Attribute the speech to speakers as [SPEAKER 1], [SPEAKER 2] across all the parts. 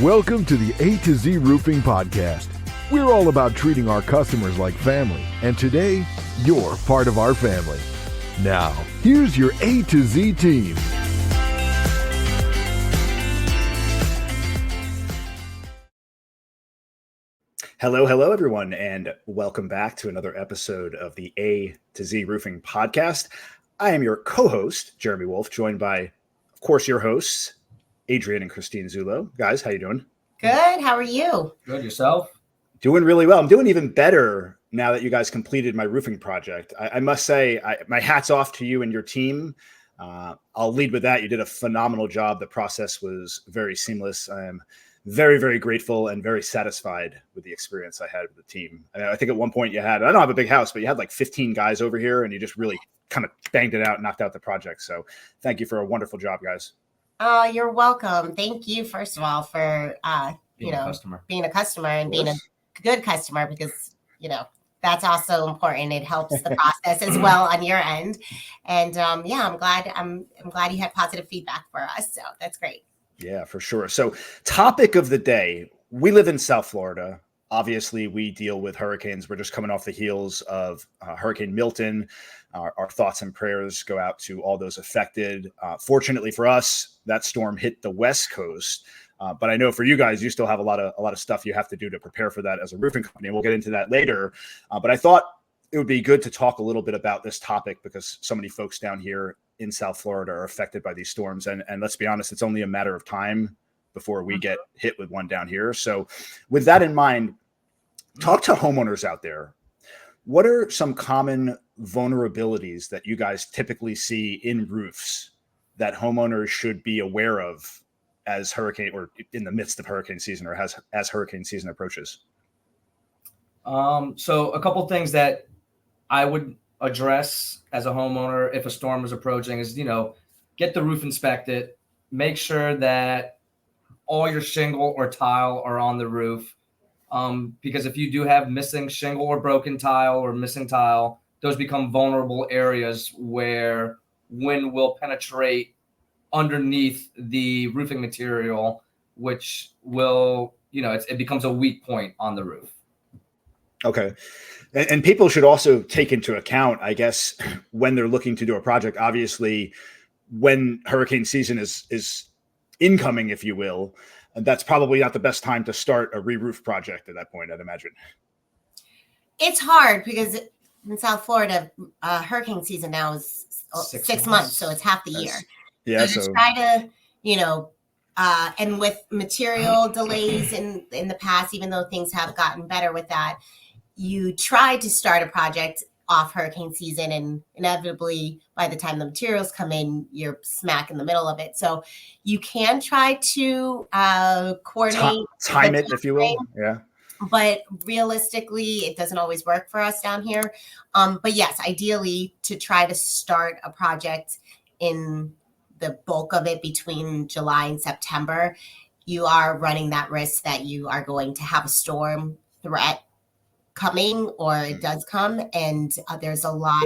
[SPEAKER 1] Welcome to the A to Z Roofing Podcast. We're all about treating our customers like family, and today, you're part of our family. Now, here's your A to Z team.
[SPEAKER 2] Hello, everyone, and welcome back to another episode of the A to Z Roofing Podcast. I am your co-host, Jeremy Wolf, joined by, of course, your hosts, Adrian and Christine Zullo. Guys, how you doing?
[SPEAKER 3] Good. How are you?
[SPEAKER 4] Good. Yourself?
[SPEAKER 2] Doing really well. I'm doing even better now that you guys completed my roofing project. I must say, my hat's off to you and your team. I'll lead with that. You did a phenomenal job. The process was very seamless. I am very, very grateful and very satisfied with the experience I had with the team. I think at one point I don't have a big house, but you had like 15 guys over here and you just really kind of banged it out, knocked out the project. So thank you for a wonderful job, guys.
[SPEAKER 3] You're welcome. Thank you, first of all, for being a customer and being a good customer, because that's also important. It helps the process as well on your end. And I'm glad you had positive feedback for us. So that's great.
[SPEAKER 2] Yeah, for sure. So topic of the day, we live in South Florida. Obviously, we deal with hurricanes. We're just coming off the heels of Hurricane Milton. Our thoughts and prayers go out to all those affected. Fortunately for us, that storm hit the West Coast. But I know for you guys, you still have a lot of stuff you have to do to prepare for that as a roofing company. And we'll get into that later. But I thought it would be good to talk a little bit about this topic because so many folks down here in South Florida are affected by these storms. And let's be honest, it's only a matter of time before we get hit with one down here. So with that in mind, talk to homeowners out there. What are some common vulnerabilities that you guys typically see in roofs that homeowners should be aware of as hurricane or in the midst of hurricane season or as hurricane season approaches?
[SPEAKER 4] So a couple things that I would address as a homeowner if a storm is approaching is, get the roof inspected, make sure that all your shingle or tile are on the roof. Because if you do have missing shingle or broken tile or missing tile, those become vulnerable areas where wind will penetrate underneath the roofing material, which will, it becomes a weak point on the roof.
[SPEAKER 2] Okay. And people should also take into account, I guess, when they're looking to do a project, obviously, when hurricane season is incoming, if you will, that's probably not the best time to start a re-roof project at that point, I'd imagine.
[SPEAKER 3] It's hard because in South Florida, hurricane season now is 6 months. So it's half the year.
[SPEAKER 2] Yeah.
[SPEAKER 3] So try to, and with material delays in the past, even though things have gotten better with that, you try to start a project off hurricane season, and inevitably by the time the materials come in, you're smack in the middle of it. So you can try to coordinate
[SPEAKER 2] time it, if you will. Yeah.
[SPEAKER 3] But realistically, it doesn't always work for us down here. But yes, ideally to try to start a project in the bulk of it between July and September, you are running that risk that you are going to have a storm threat coming, or it does come, and there's a lot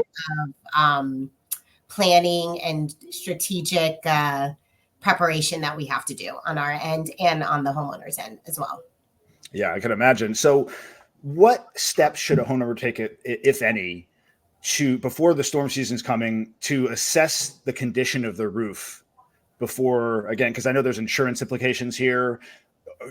[SPEAKER 3] of planning and strategic preparation that we have to do on our end and on the homeowner's end as well.
[SPEAKER 2] Yeah, I can imagine. So what steps should a homeowner take, if any, before the storm season's coming, to assess the condition of the roof before, again, because I know there's insurance implications here.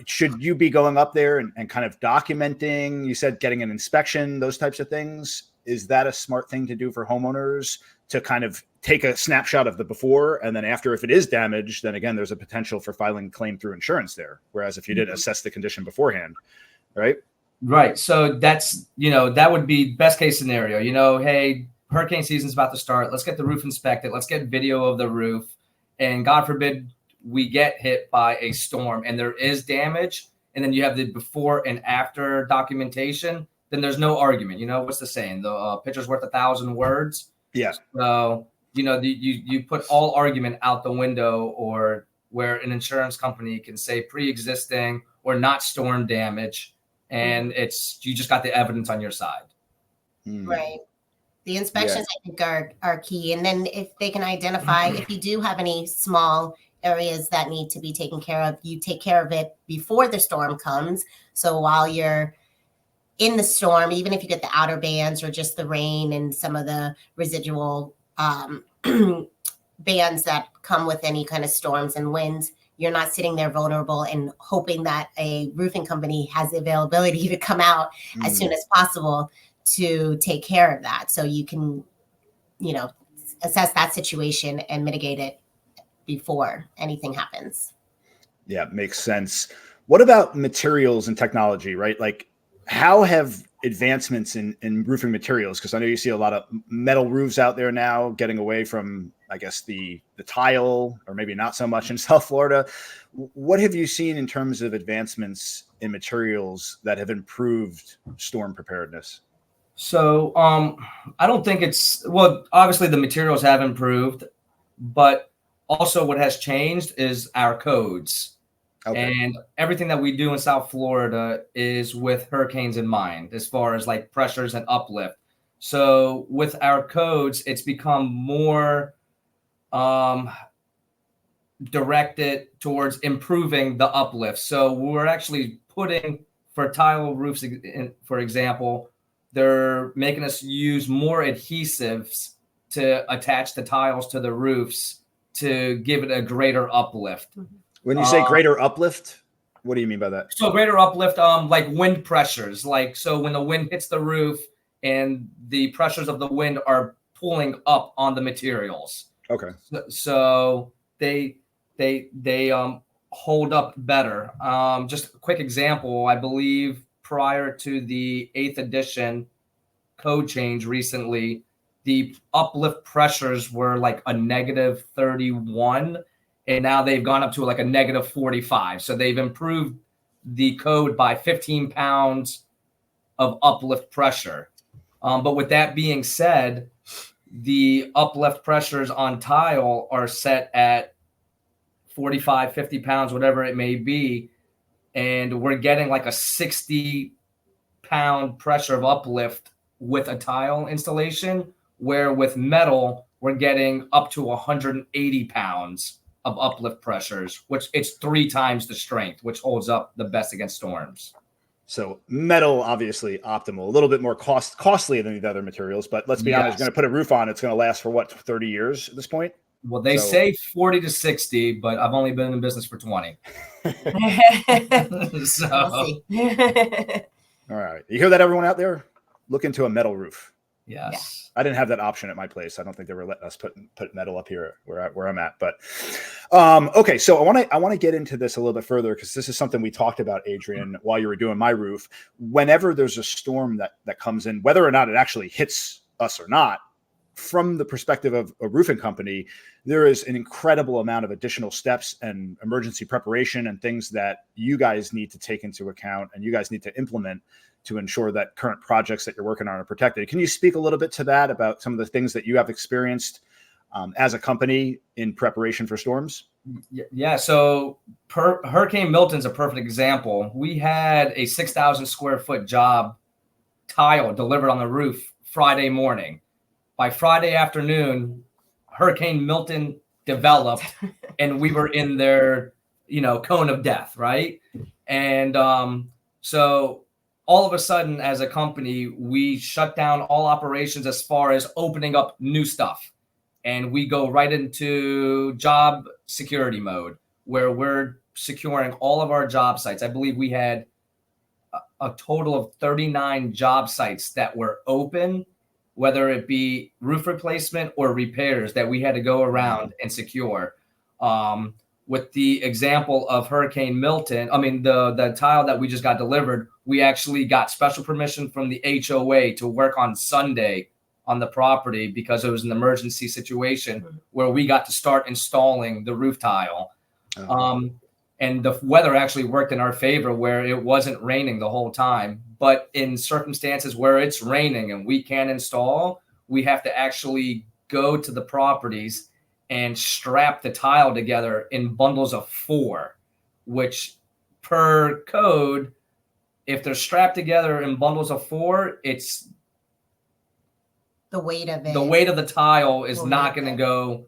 [SPEAKER 2] Should you be going up there and kind of documenting, you said getting an inspection, those types of things? Is that a smart thing to do for homeowners to kind of take a snapshot of the before, and then after, if it is damaged, then again, there's a potential for filing a claim through insurance there. Whereas if you did assess the condition beforehand, right?
[SPEAKER 4] Right. So that's, that would be best case scenario, hey, hurricane season's about to start. Let's get the roof inspected. Let's get video of the roof. And God forbid we get hit by a storm and there is damage, and then you have the before and after documentation, then there's no argument. What's the saying? The picture's worth 1,000 words.
[SPEAKER 2] Yeah.
[SPEAKER 4] So, you put all argument out the window, or where an insurance company can say pre-existing or not storm damage, and you just got the evidence on your side.
[SPEAKER 3] Right. The inspections, I think, are key. And then if they can identify, if you do have any small areas that need to be taken care of, you take care of it before the storm comes. So while you're in the storm, even if you get the outer bands or just the rain and some of the residual bands that come with any kind of storms and winds, you're not sitting there vulnerable and hoping that a roofing company has the availability to come out as soon as possible to take care of that. So you can, assess that situation and mitigate it before anything happens.
[SPEAKER 2] Yeah, makes sense. What about materials and technology, right? Like, how have advancements in roofing materials, because I know you see a lot of metal roofs out there now getting away from, I guess, the tile, or maybe not so much in South Florida. What have you seen in terms of advancements in materials that have improved storm preparedness?
[SPEAKER 4] So I don't think obviously the materials have improved, but also what has changed is our codes. Okay. And everything that we do in South Florida is with hurricanes in mind, as far as like pressures and uplift. So with our codes, it's become more directed towards improving the uplift. So we're actually putting, for tile roofs, for example, they're making us use more adhesives to attach the tiles to the roofs to give it a greater uplift.
[SPEAKER 2] When you say greater uplift, what do you mean by that?
[SPEAKER 4] So greater uplift, like wind pressures, like, so when the wind hits the roof and the pressures of the wind are pulling up on the materials.
[SPEAKER 2] Okay.
[SPEAKER 4] So they hold up better. Just a quick example, I believe prior to the 8th edition code change recently, the uplift pressures were like a -31. And now they've gone up to like a -45. So they've improved the code by 15 pounds of uplift pressure. But with that being said, the uplift pressures on tile are set at 45, 50 pounds, whatever it may be. And we're getting like a 60-pound pressure of uplift with a tile installation, where with metal, we're getting up to 180 pounds of uplift pressures, which it's 3 times the strength, which holds up the best against storms.
[SPEAKER 2] So metal, obviously optimal, a little bit more costly than the other materials, but let's be honest, you're going to put a roof on, it's going to last for what, 30 years at this point?
[SPEAKER 4] Well, they say 40 to 60, but I've only been in business for 20. So.
[SPEAKER 2] All right. You hear that, everyone out there? Look into a metal roof.
[SPEAKER 4] Yes.
[SPEAKER 3] Yeah.
[SPEAKER 2] I didn't have that option at my place. I don't think they were letting us put metal up here where I'm at. But okay, so I want to get into this a little bit further, because this is something we talked about, Adrian, while you were doing my roof. Whenever there's a storm that comes in, whether or not it actually hits us or not, from the perspective of a roofing company, there is an incredible amount of additional steps and emergency preparation and things that you guys need to take into account and you guys need to implement to ensure that current projects that you're working on are protected. Can you speak a little bit to that, about some of the things that you have experienced as a company in preparation for storms?
[SPEAKER 4] Yeah. So Hurricane Milton's a perfect example. We had a 6,000 square foot job tile delivered on the roof Friday morning. By Friday afternoon, Hurricane Milton developed and we were in their, cone of death. Right. And so all of a sudden, as a company, we shut down all operations as far as opening up new stuff. And we go right into job security mode, where we're securing all of our job sites. I believe we had a total of 39 job sites that were open, whether it be roof replacement or repairs, that we had to go around and secure. With the example of Hurricane Milton, the tile that we just got delivered, we actually got special permission from the HOA to work on Sunday on the property, because it was an emergency situation where we got to start installing the roof tile. And the weather actually worked in our favor, where it wasn't raining the whole time. But in circumstances where it's raining and we can't install, we have to actually go to the properties and strap the tile together in bundles of 4, which per code, if they're strapped together in bundles of 4, it's
[SPEAKER 3] the weight of it.
[SPEAKER 4] The weight of the tile is not going to go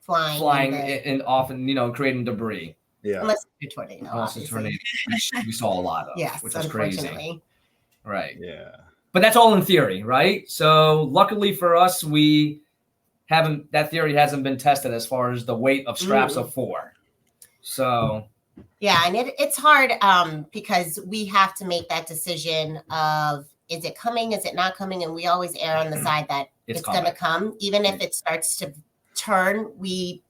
[SPEAKER 3] flying
[SPEAKER 4] and often, creating debris.
[SPEAKER 2] Yeah.
[SPEAKER 3] unless it's a tornado.
[SPEAKER 4] Also,
[SPEAKER 3] Obviously.
[SPEAKER 4] tornado, which we saw a lot of,
[SPEAKER 3] Yes,
[SPEAKER 4] which is crazy.
[SPEAKER 3] unfortunately.
[SPEAKER 4] Right.
[SPEAKER 2] Yeah.
[SPEAKER 4] But that's all in theory, right? So luckily for us, that theory hasn't been tested as far as the weight of straps of 4. So
[SPEAKER 3] yeah, and it's hard because we have to make that decision of, is it coming, is it not coming? And we always err on the side that it's going to come. Even if it starts to turn, we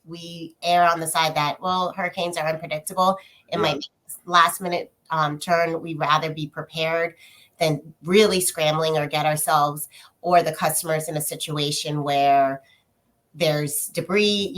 [SPEAKER 3] err on the side that, well, hurricanes are unpredictable. It might be last minute turn. We'd rather be prepared than really scrambling or get ourselves or the customers in a situation where there's debris,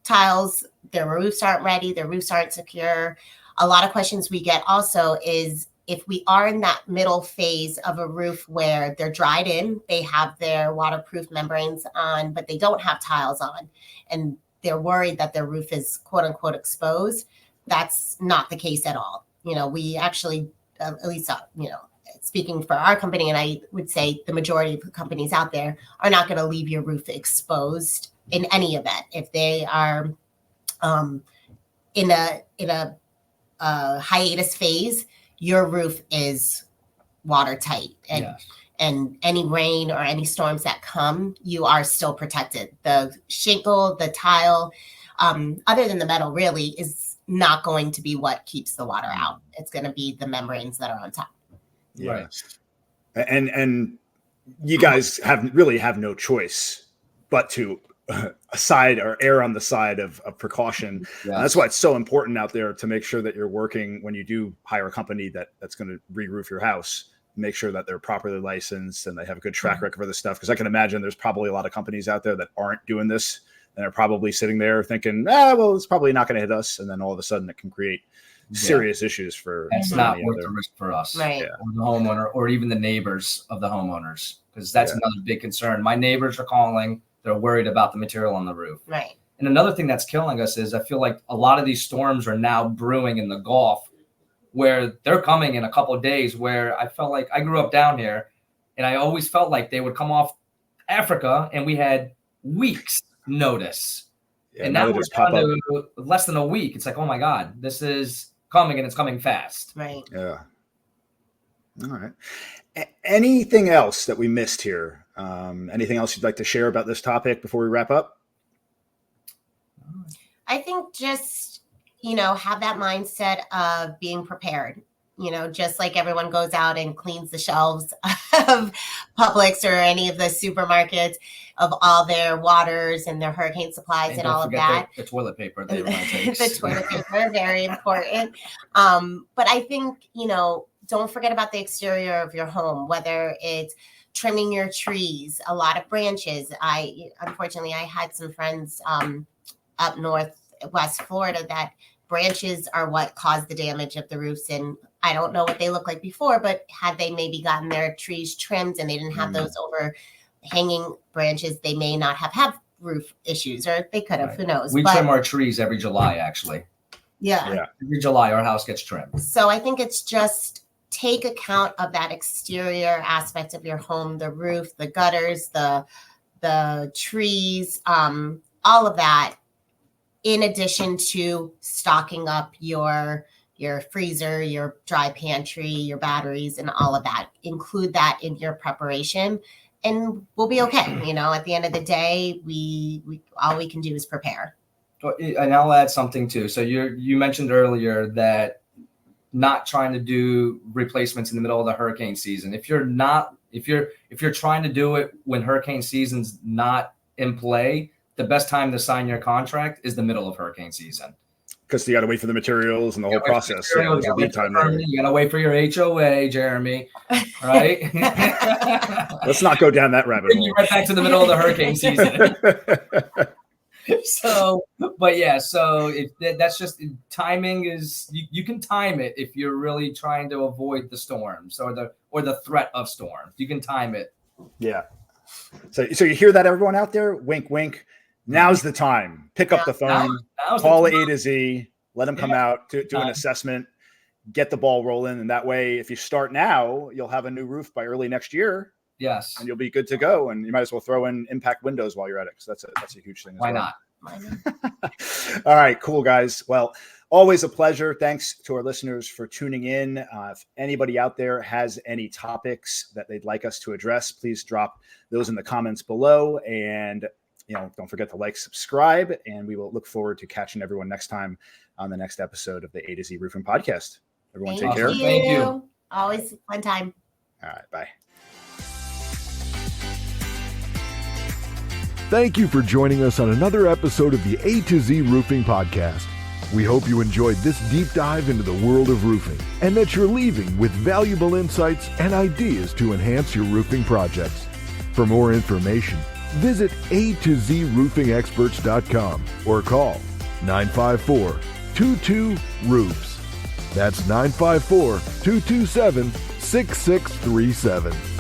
[SPEAKER 3] tiles, their roofs aren't ready, their roofs aren't secure. A lot of questions we get also is, if we are in that middle phase of a roof where they're dried in, they have their waterproof membranes on, but they don't have tiles on, and they're worried that their roof is quote unquote exposed. That's not the case at all. We actually, at least, speaking for our company, and I would say the majority of the companies out there, are not going to leave your roof exposed in any event. If they are in a hiatus phase, your roof is watertight, and any rain or any storms that come, you are still protected. The shingle, the tile, other than the metal, really is not going to be what keeps the water out. It's going to be the membranes that are on top.
[SPEAKER 2] Yeah. Right. And you guys have no choice but to aside or err on the side of precaution. Yes. And that's why it's so important out there to make sure that you're working, when you do hire a company that's going to re-roof your house, make sure that they're properly licensed and they have a good track record for this stuff. Because I can imagine there's probably a lot of companies out there that aren't doing this and are probably sitting there thinking, well, it's probably not going to hit us. And then all of a sudden it can create serious issues for.
[SPEAKER 4] It's not worth the risk for us,
[SPEAKER 3] right?
[SPEAKER 4] Or the homeowner, or even the neighbors of the homeowners, because that's another big concern. My neighbors are calling. They're worried about the material on the roof.
[SPEAKER 3] Right.
[SPEAKER 4] And another thing that's killing us is I feel like a lot of these storms are now brewing in the Gulf, where they're coming in a couple of days, where I felt like I grew up down here and I always felt like they would come off Africa and we had weeks notice. And now we're down to less than a week. It's like, oh my God, this is coming and it's coming fast.
[SPEAKER 3] Right.
[SPEAKER 2] Yeah. All right. Anything else that we missed here? Anything else you'd like to share about this topic before we wrap up?
[SPEAKER 3] I think just, have that mindset of being prepared. Just like everyone goes out and cleans the shelves of Publix or any of the supermarkets of all their waters and their hurricane supplies and all of that.
[SPEAKER 4] The toilet paper. The
[SPEAKER 3] toilet paper, very important. But I think, don't forget about the exterior of your home, whether it's trimming your trees, a lot of branches. Unfortunately, I had some friends up West Florida that branches are what caused the damage of the roofs. And I don't know what they looked like before, but had they maybe gotten their trees trimmed and they didn't have those overhanging branches, they may not have had roof issues, or they could have, who knows.
[SPEAKER 4] We trim our trees every July, actually.
[SPEAKER 3] Yeah.
[SPEAKER 4] Every July, our house gets trimmed.
[SPEAKER 3] So I think it's just take account of that exterior aspect of your home, the roof, the gutters, the trees, all of that, in addition to stocking up your freezer, your dry pantry, your batteries, and all of that. Include that in your preparation and we'll be okay. At the end of the day, we all we can do is prepare.
[SPEAKER 4] And I'll add something too. So you mentioned earlier that not trying to do replacements in the middle of the hurricane season. If you're trying to do it when hurricane season's not in play, the best time to sign your contract is the middle of hurricane season.
[SPEAKER 2] Because you got to wait for the materials and the whole process. You got
[SPEAKER 4] to wait for your HOA, Jeremy. Right?
[SPEAKER 2] Let's not go down that rabbit hole.
[SPEAKER 4] You're right back to the middle of the hurricane season. So that's just timing is you can time it if you're really trying to avoid the storms or the threat of storms. You can time it.
[SPEAKER 2] Yeah. So you hear that, everyone out there? Wink, wink. Now's the time. Pick up the phone, call A to Z, let them come out, do an assessment, get the ball rolling. And that way, if you start now, you'll have a new roof by early next year.
[SPEAKER 4] Yes.
[SPEAKER 2] And you'll be good to go. And you might as well throw in impact windows while you're at it. Because that's a huge thing.
[SPEAKER 4] Why not?
[SPEAKER 3] my name.
[SPEAKER 2] All right, cool, guys. Well, always a pleasure. Thanks to our listeners for tuning in. If anybody out there has any topics that they'd like us to address, please drop those in the comments below. And don't forget to like, subscribe, and we will look forward to catching everyone next time on the next episode of the A to Z Roofing Podcast. Everyone take care.
[SPEAKER 4] Thank you.
[SPEAKER 3] Always a fun time.
[SPEAKER 2] All right, bye.
[SPEAKER 1] Thank you for joining us on another episode of the A to Z Roofing Podcast. We hope you enjoyed this deep dive into the world of roofing and that you're leaving with valuable insights and ideas to enhance your roofing projects. For more information, visit A2ZRoofingExperts.com or call 954-22-ROOFS. That's 954-227-6637.